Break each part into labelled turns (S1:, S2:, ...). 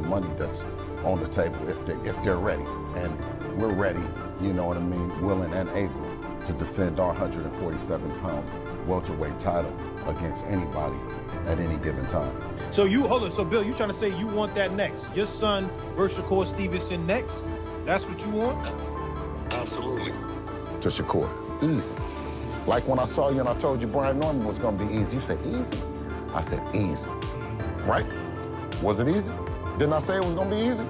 S1: money that's on the table if they're ready. And we're ready, you know what I mean, willing and able to defend our 147-pound welterweight title against anybody at any given time.
S2: So so Bill, you trying to say you want that next? Your son versus Shakur Stevenson next? That's what you want?
S3: Absolutely.
S1: To Shakur, easy. Like when I saw you and I told you Brian Norman was gonna be easy, you said easy? I said easy, right? Was it easy? Didn't I say it was gonna be easy?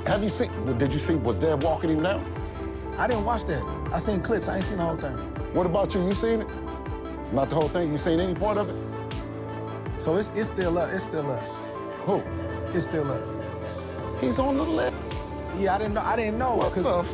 S1: Have you seen, did you see, was Dev walking him down?
S4: I didn't watch that. I seen clips, I ain't seen the whole thing.
S1: What about you, you seen it? Not the whole thing, you seen any part of it?
S4: So it's still up, it's still up.
S1: Who?
S4: It's still up.
S1: He's on the list.
S4: Yeah, I didn't know.
S1: What the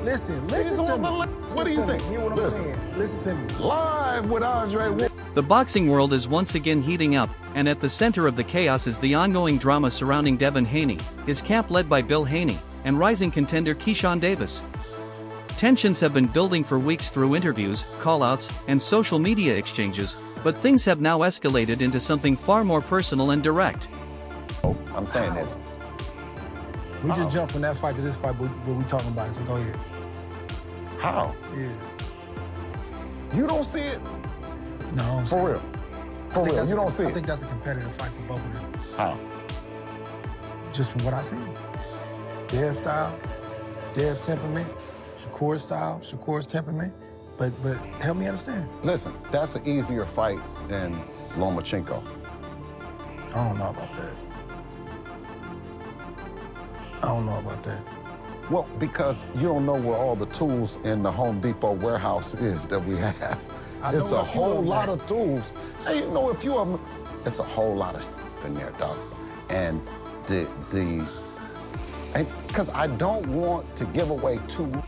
S4: Listen
S1: He's
S4: to
S1: on
S4: me.
S1: the list. What do you think?
S4: Hear what I'm saying. Listen to me.
S1: Live with Andre Ward.
S5: The boxing world is once again heating up, and at the center of the chaos is the ongoing drama surrounding Devin Haney, his camp led by Bill Haney, and rising contender Keyshawn Davis. Tensions have been building for weeks through interviews, call-outs, and social media exchanges, but things have now escalated into something far more personal and direct.
S1: Oh, I'm saying this.
S4: We just jumped from that fight to this fight, what we talking about, so go ahead.
S1: How?
S4: Yeah.
S1: You don't see it?
S4: No.
S1: For real? For real, you don't see
S4: I
S1: it?
S4: think that's a competitive fight for both of them.
S1: How?
S4: Just from what I see. Dev style, Dev's temperament, Shakur's style, Shakur's temperament. But help me understand.
S1: Listen, that's an easier fight than Lomachenko.
S4: I don't know about that. I don't know about that.
S1: Well, because you don't know where all the tools in the Home Depot warehouse is that we have. It's a whole lot of tools. Hey, you know a few of them. It's a whole lot of in there, dog. And because I don't want to give away too much.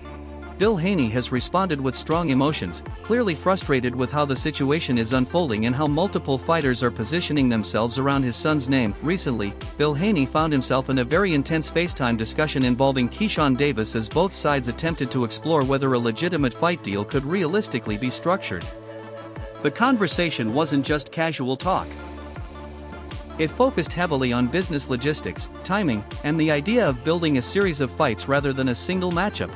S5: Bill Haney has responded with strong emotions, clearly frustrated with how the situation is unfolding and how multiple fighters are positioning themselves around his son's name. Recently, Bill Haney found himself in a very intense FaceTime discussion involving Keyshawn Davis as both sides attempted to explore whether a legitimate fight deal could realistically be structured. The conversation wasn't just casual talk. It focused heavily on business logistics, timing, and the idea of building a series of fights rather than a single matchup.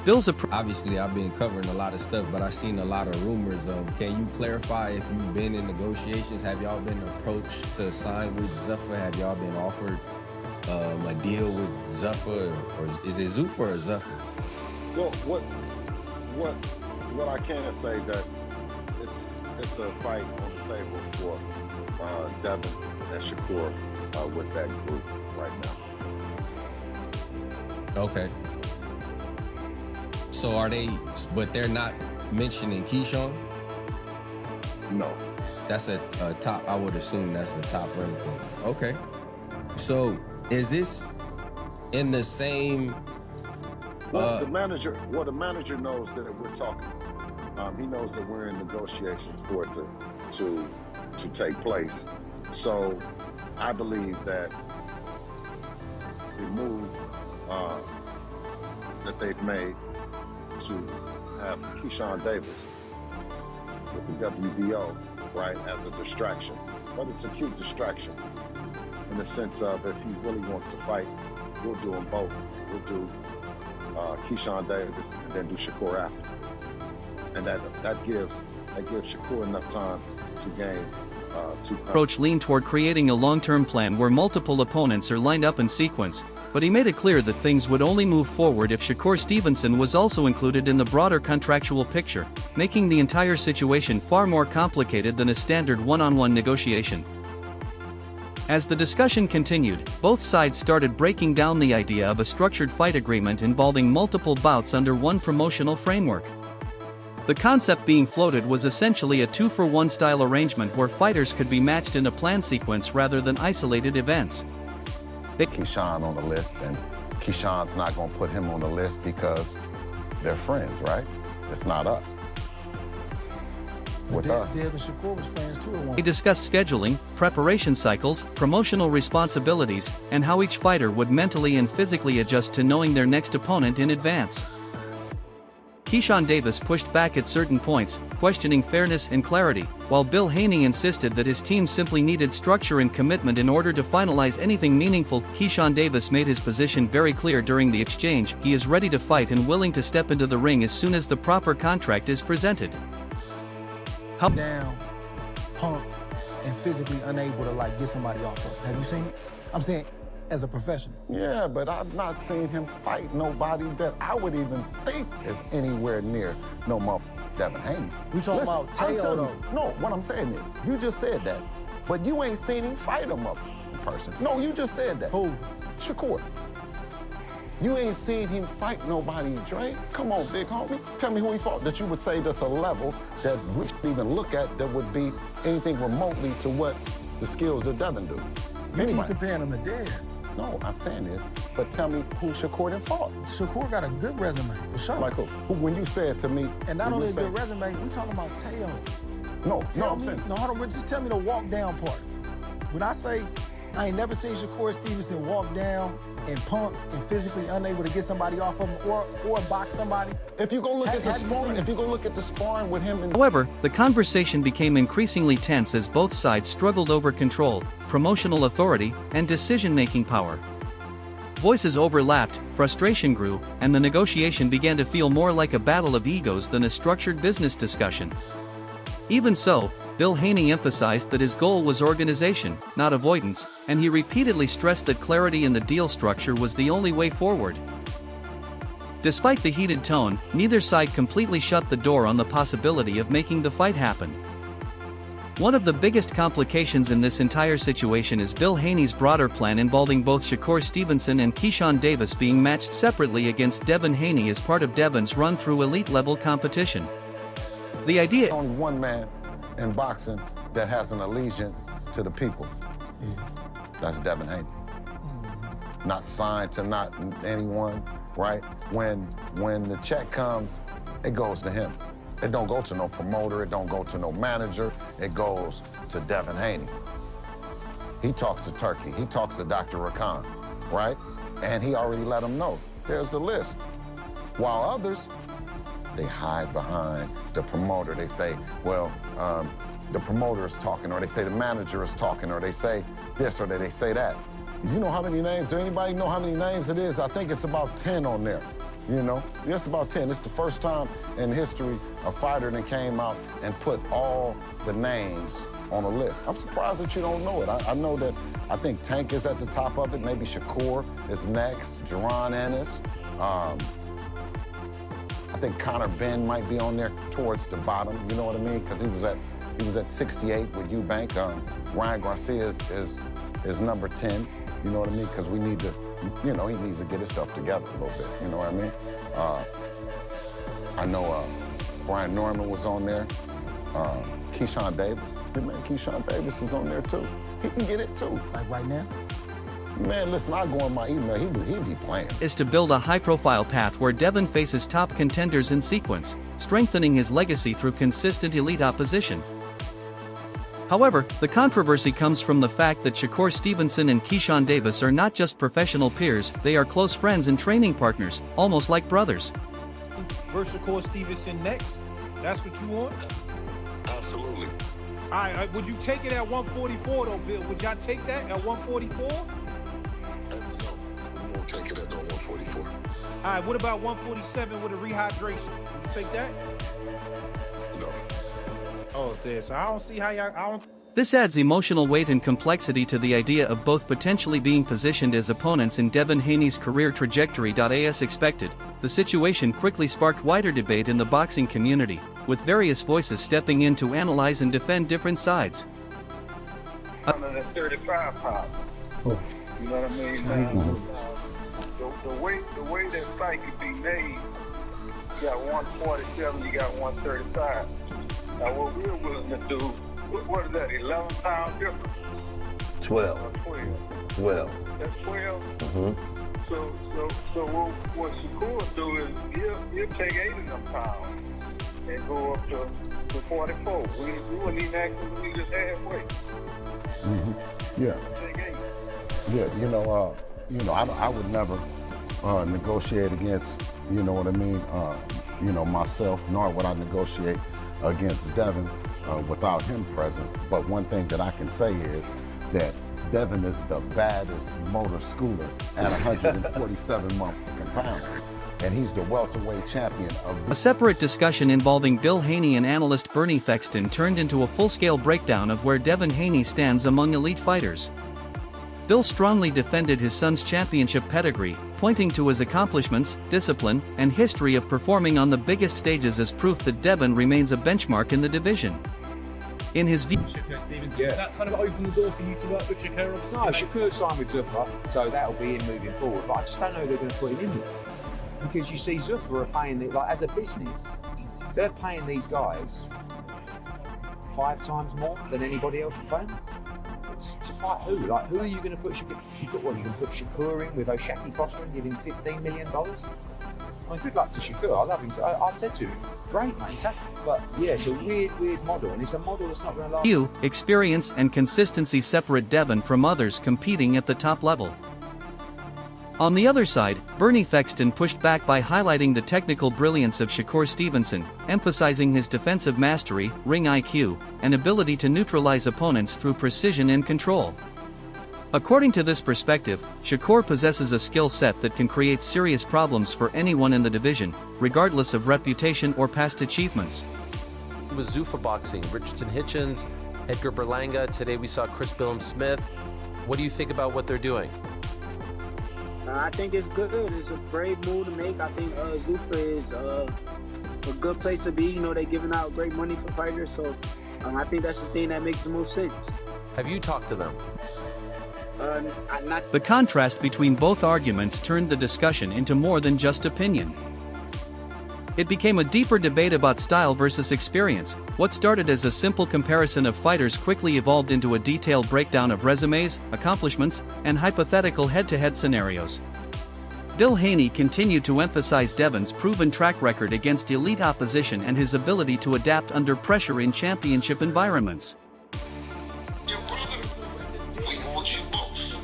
S5: Bill's
S6: Obviously, I've been covering a lot of stuff, but I've seen a lot of rumors. Can you clarify if you've been in negotiations? Have y'all been approached to sign with Zuffa? Have y'all been offered a deal with Zuffa, or is it Zuffa or Zuffa?
S1: Well, what I can say that it's a fight on the table for Devin and Shakur with that group right now.
S6: Okay. So are they, but they're not mentioning Keyshawn?
S1: No.
S6: That's a top, I would assume that's the top ranked one. Okay. So is this in the same?
S1: Well, the manager knows that we're talking. He knows that we're in negotiations for it to take place. So I believe that the move that they've made to have Keyshawn Davis with the WBO, right, as a distraction. But it's a cute distraction in the sense of if he really wants to fight, we'll do them both. We'll do Keyshawn Davis and then do Shakur after. And that gives Shakur enough time to gain
S5: approach leaned toward creating a long-term plan where multiple opponents are lined up in sequence, but he made it clear that things would only move forward if Shakur Stevenson was also included in the broader contractual picture, making the entire situation far more complicated than a standard one-on-one negotiation. As the discussion continued, both sides started breaking down the idea of a structured fight agreement involving multiple bouts under one promotional framework. The concept being floated was essentially a 2-for-1 style arrangement where fighters could be matched in a planned sequence rather than isolated events.
S1: Keyshawn on the list, and Keyshawn's not going to put him on the list because they're friends, right? It's not us. With us.
S4: Dev and Shakur was friends too at one.
S5: They discussed scheduling, preparation cycles, promotional responsibilities, and how each fighter would mentally and physically adjust to knowing their next opponent in advance. Keyshawn Davis pushed back at certain points, questioning fairness and clarity, while Bill Haney insisted that his team simply needed structure and commitment in order to finalize anything meaningful. Keyshawn Davis made his position very clear during the exchange. He is ready to fight and willing to step into the ring as soon as the proper contract is presented.
S4: Down, punk, and physically unable to like get somebody off of. Have you seen it? I'm saying as a professional.
S1: Yeah, but I've not seen him fight nobody that I would even think is anywhere near no motherfucker Devin Haney.
S4: We talking about
S1: I'm
S4: Teo,
S1: telling
S4: though.
S1: you, no, what I'm saying is, you just said that, but you ain't seen him fight a motherfucker person. No, you just said that.
S4: Who?
S1: Shakur. You ain't seen him fight nobody, Dre. Come on, big homie. Tell me who he fought that you would say that's a level that we should even look at that would be anything remotely to what the skills that Devin do.
S4: You keep
S1: Anybody.
S4: comparing him to Dev.
S1: No, I'm saying this, but tell me who Shakur done fought.
S4: Shakur got a good resume, for sure.
S1: Like who? When you said to me...
S4: And not
S1: when
S4: only
S1: you
S4: a
S1: said-
S4: good resume, we talking about Teo.
S1: No,
S4: Tell
S1: I'm
S4: me,
S1: saying...
S4: no, hold on, just tell me the walk down part. When I say I ain't never seen Shakur Stevenson walk down and pump and physically unable to get somebody off of him or box somebody.
S1: If you go look at the
S4: Have you
S1: sparring,
S4: seen it?
S1: if you go look at the sparring with him and...
S5: However, the conversation became increasingly tense as both sides struggled over control, promotional authority, and decision-making power. Voices overlapped, frustration grew, and the negotiation began to feel more like a battle of egos than a structured business discussion. Even so, Bill Haney emphasized that his goal was organization, not avoidance, and he repeatedly stressed that clarity in the deal structure was the only way forward. Despite the heated tone, neither side completely shut the door on the possibility of making the fight happen. One of the biggest complications in this entire situation is Bill Haney's broader plan involving both Shakur Stevenson and Keyshawn Davis being matched separately against Devin Haney as part of Devin's run through elite-level competition. The idea...
S1: There's only one man in boxing that has an allegiance to the people. That's Devin Haney. Not signed to not anyone, right? When the check comes, it goes to him. It don't go to no promoter, it don't go to no manager, it goes to Devin Haney. He talks to Turkey, he talks to Dr. Rakan, right? And he already let him know, there's the list. While others, they hide behind the promoter. They say, well, the promoter is talking, or they say the manager is talking, or they say this, or they say that. You know how many names, does anybody know how many names it is? I think it's about 10 on there. You know, it's about 10. It's the first time in history a fighter that came out and put all the names on a list. I'm surprised that you don't know it. I know that, I think Tank is at the top of it. Maybe Shakur is next, Jerron Ennis. I think Conor Ben might be on there towards the bottom, you know what I mean? Because he was at 68 with Eubank. Ryan Garcia is number 10, you know what I mean? Because we need to, you know, he needs to get himself together a little bit, you know what I mean? I know Brian Norman was on there. Keyshawn Davis. Yeah, man, Keyshawn Davis is on there too. He can get it too.
S4: Like right now?
S1: Man, listen, I go in my email, he'd be playing.
S5: Is to build a high-profile path where Devin faces top contenders in sequence, strengthening his legacy through consistent elite opposition. However, the controversy comes from the fact that Shakur Stevenson and Keyshawn Davis are not just professional peers, they are close friends and training partners, almost like brothers.
S2: Versus Shakur Stevenson next? That's what you want?
S3: Absolutely.
S2: All right, would you take it at 144 though, Bill? Would y'all take that at 144?
S3: No, we won't take it at no 144.
S2: All right, what about 147 with a rehydration? Would you take that?
S3: No.
S2: Oh, there. So I don't see how y'all. I don't.
S5: This adds emotional weight and complexity to the idea of both potentially being positioned as opponents in Devin Haney's career trajectory. As expected, the situation quickly sparked wider debate in the boxing community, with various voices stepping in to analyze and defend different sides.
S7: 135 pounds.
S1: Oh.
S7: You know what I mean? The way that fight could be made, you got 147, you got 135. Now what we're willing to do, what is that, 11 pound difference?
S8: 12.
S7: Or 12?
S8: 12.
S7: That's 12?
S8: Mm-hmm.
S7: So what Shakur do is he'll take 8 of them pounds and go up to 44. We wouldn't even actually meet us halfway.
S1: Mm-hmm. Yeah.
S7: Take 8.
S1: Yeah, you know, I would never negotiate against, you know what I mean, myself, nor would I negotiate against Devin without him present. But one thing that I can say is that Devin is the baddest motor scooter at 147 motherfucking pounds. And he's the welterweight champion of
S5: A separate discussion involving Bill Haney and analyst Bernie Thexton turned into a full-scale breakdown of where Devin Haney stands among elite fighters. Bill strongly defended his son's championship pedigree, pointing to his accomplishments, discipline, and history of performing on the biggest stages as proof that Devin remains a benchmark in the division. In his view,
S9: Shakur Stevenson, does that kind of open the door for you to work with Shakur? Obviously?
S10: No, Shakur signed with Zuffa, so that'll be him moving forward. But I just don't know who they're going to put him in with. Because you see, Zuffa are paying, like, as a business, they're paying these guys 5 times more than anybody else would pay them. To fight who? Like, who are you going to put Shakur? You can put Shakur in with O'Shaki Foster and give him $15 million? I mean, good luck to Shakur. I love him. I said to him, great, mate. But yeah, it's a weird model, and it's a model that's not going to last.
S5: view, experience and consistency separate Devin from others competing at the top level. On the other side, Bernie Thexton pushed back by highlighting the technical brilliance of Shakur Stevenson, emphasizing his defensive mastery, ring IQ, and ability to neutralize opponents through precision and control. According to this perspective, Shakur possesses a skill set that can create serious problems for anyone in the division, regardless of reputation or past achievements.
S11: Was Zuffa Boxing, Richardson Hitchens, Edgar Berlanga. Today we saw Chris Billum-Smith. What do you think about what they're doing?
S12: I think it's good. It's a brave move to make. I think Zuffa is a good place to be. You know, they're giving out great money for fighters, so I think that's the thing that makes the most sense.
S11: Have you talked to them?
S5: The contrast between both arguments turned the discussion into more than just opinion. It became a deeper debate about style versus experience. What started as a simple comparison of fighters quickly evolved into a detailed breakdown of resumes, accomplishments, and hypothetical head-to-head scenarios. Bill Haney continued to emphasize Devin's proven track record against elite opposition and his ability to adapt under pressure in championship environments.
S3: Your brother, we want you both.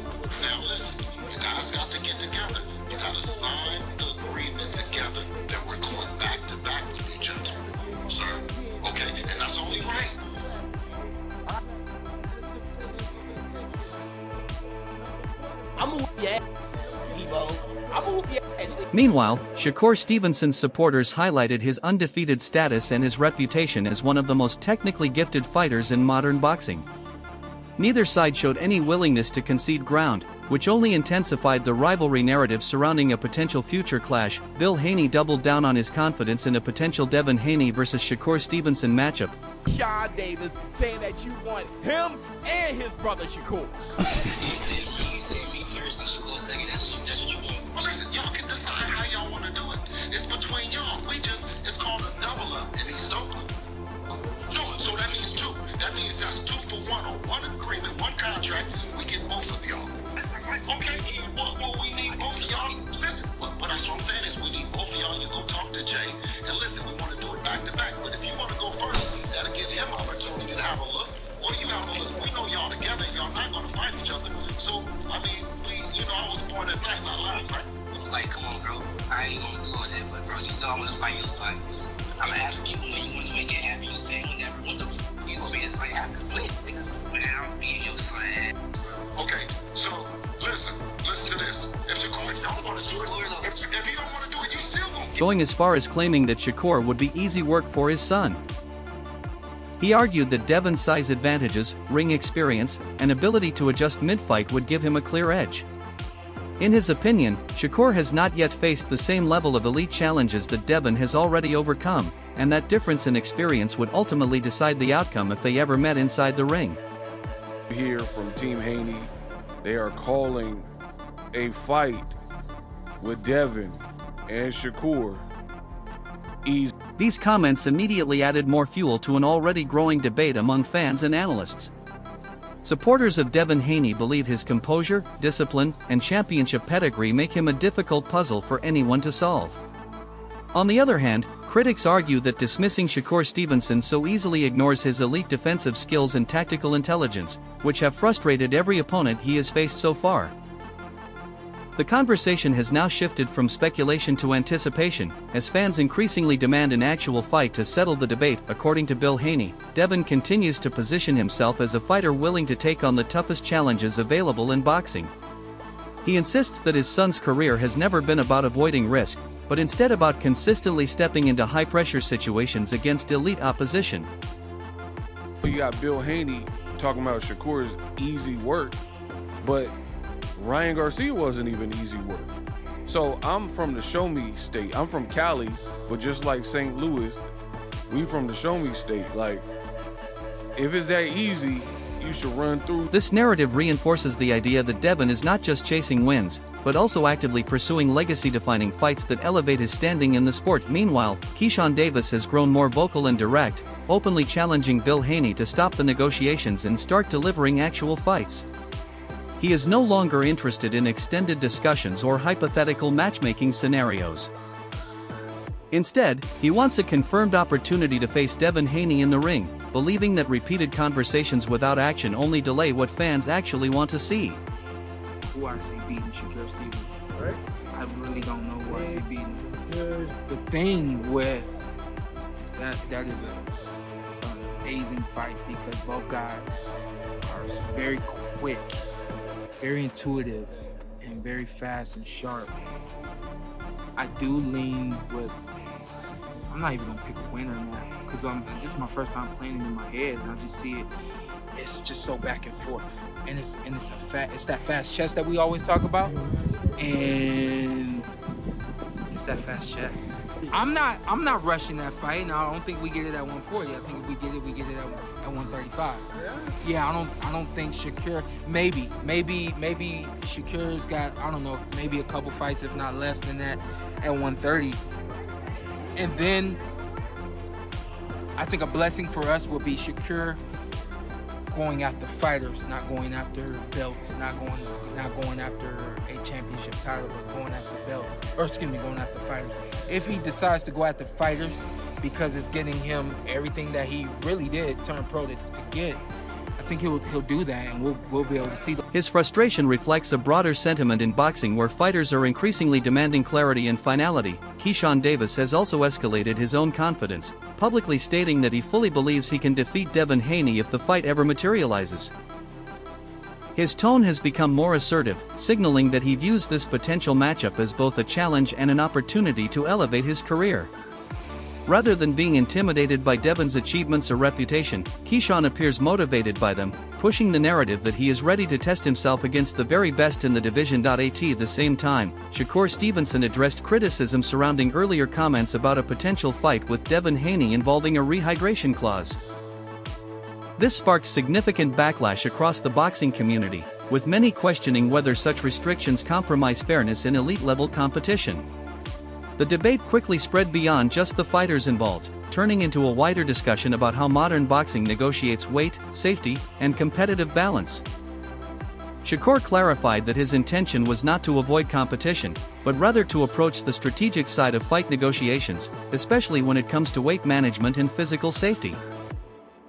S3: Now listen, you guys got to get together. You got to sign the agreement together that we're going back to back with you gentlemen. Sir, okay, and that's only right.
S5: Meanwhile, Shakur Stevenson's supporters highlighted his undefeated status and his reputation as one of the most technically gifted fighters in modern boxing. Neither side showed any willingness to concede ground, which only intensified the rivalry narrative surrounding a potential future clash. Bill Haney doubled down on his confidence in a potential Devin Haney versus Shakur Stevenson matchup.
S13: Sean Davis saying that you want him and his brother Shakur.
S3: Well, listen, y'all can decide how y'all want to do it. It's between y'all. It's called a double up in East Oakland. So that means 2. That means that's 2 for 1 on one agreement, one contract. We get both of y'all. Okay, well, we need both of y'all. Listen, but that's what I'm saying is we need both of y'all. You go talk to Jay. And listen, we want to do it back to back. But if you want to go first, that'll give him opportunity to have a look. Or you have a look. We know y'all together. Y'all not going to fight each other. So, I mean, I was born at night, not last night.
S14: Like, come on, bro. I ain't gonna do all that, but bro, you know I want to fight your son. I'm gonna ask you when you want to make it happen. You say you never want to. You gonna make this fight happen? Please, nigga. I'll be your son.
S3: Okay, so listen to this. If Shakur don't want to do it, if he don't want to do it, you still won't.
S5: Going as far as claiming that Shakur would be easy work for his son. He argued that Devin's size advantages, ring experience, and ability to adjust mid-fight would give him a clear edge. In his opinion, Shakur has not yet faced the same level of elite challenges that Devin has already overcome, and that difference in experience would ultimately decide the outcome if they ever met inside the ring.
S15: Here from Team Haney, they are calling a fight with Devin and Shakur easy.
S5: These comments immediately added more fuel to an already growing debate among fans and analysts. Supporters of Devin Haney believe his composure, discipline, and championship pedigree make him a difficult puzzle for anyone to solve. On the other hand, critics argue that dismissing Shakur Stevenson so easily ignores his elite defensive skills and tactical intelligence, which have frustrated every opponent he has faced so far. The conversation has now shifted from speculation to anticipation, as fans increasingly demand an actual fight to settle the debate. According to Bill Haney, Devin continues to position himself as a fighter willing to take on the toughest challenges available in boxing. He insists that his son's career has never been about avoiding risk, but instead about consistently stepping into high-pressure situations against elite opposition.
S15: You got Bill Haney talking about Shakur's easy work, but Ryan Garcia wasn't even easy work. So I'm from the show me state. I'm from Cali, but just like St. Louis, we from the show me state. Like, if it's that easy, you should run through.
S5: This narrative reinforces the idea that Devin is not just chasing wins, but also actively pursuing legacy-defining fights that elevate his standing in the sport. Meanwhile, Keyshawn Davis has grown more vocal and direct, openly challenging Bill Haney to stop the negotiations and start delivering actual fights. He is no longer interested in extended discussions or hypothetical matchmaking scenarios. Instead, he wants a confirmed opportunity to face Devin Haney in the ring, believing that repeated conversations without action only delay what fans actually want to see.
S16: Who I see beating Shakur Stevenson. Right? I really don't know who I see beating this. The thing with that is it's an amazing fight because both guys are very quick, very intuitive, and very fast and sharp. I do lean with, I'm not even gonna pick a winner now, because this is my first time playing it in my head, and I just see it, it's just so back and forth. And it's that fast chess that we always talk about, and it's that fast chess. I'm not rushing that fight, and I don't think we get it at 140. I think if we get it at 135. Yeah, I don't think Shakur. Maybe Shakur's got, I don't know, maybe a couple fights, if not less than that, at 130. And then I think a blessing for us would be Shakur going after fighters, not going after belts, not going after a championship title, but going after belts, going after fighters. If he decides to go after fighters because it's getting him everything that he really did turn pro to get, I think he'll do that, and we'll be able to see.
S5: His frustration reflects a broader sentiment in boxing where fighters are increasingly demanding clarity and finality. Keyshawn Davis has also escalated his own confidence, publicly stating that he fully believes he can defeat Devin Haney if the fight ever materializes. His tone has become more assertive, signaling that he views this potential matchup as both a challenge and an opportunity to elevate his career. Rather than being intimidated by Devin's achievements or reputation, Keyshawn appears motivated by them, pushing the narrative that he is ready to test himself against the very best in the division. At the same time, Shakur Stevenson addressed criticism surrounding earlier comments about a potential fight with Devin Haney involving a rehydration clause. This sparked significant backlash across the boxing community, with many questioning whether such restrictions compromise fairness in elite-level competition. The debate quickly spread beyond just the fighters involved, turning into a wider discussion about how modern boxing negotiates weight, safety, and competitive balance. Shakur clarified that his intention was not to avoid competition, but rather to approach the strategic side of fight negotiations, especially when it comes to weight management and physical safety.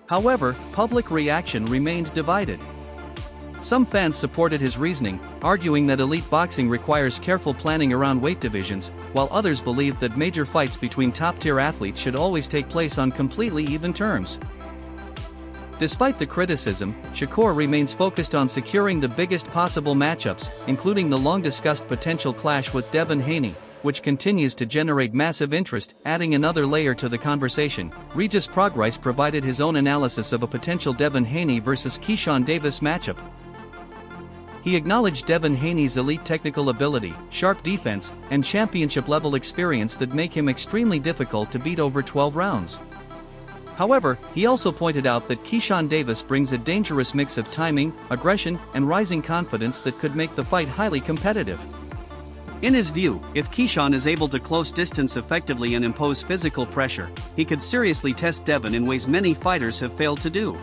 S5: However, public reaction remained divided. Some fans supported his reasoning, arguing that elite boxing requires careful planning around weight divisions, while others believed that major fights between top-tier athletes should always take place on completely even terms. Despite the criticism, Shakur remains focused on securing the biggest possible matchups, including the long-discussed potential clash with Devin Haney, which continues to generate massive interest. Adding another layer to the conversation, Regis Prograis provided his own analysis of a potential Devin Haney versus Keyshawn Davis matchup. He acknowledged Devin Haney's elite technical ability, sharp defense, and championship-level experience that make him extremely difficult to beat over 12 rounds. However, he also pointed out that Keyshawn Davis brings a dangerous mix of timing, aggression, and rising confidence that could make the fight highly competitive. In his view, if Keyshawn is able to close distance effectively and impose physical pressure, he could seriously test Devin in ways many fighters have failed to do.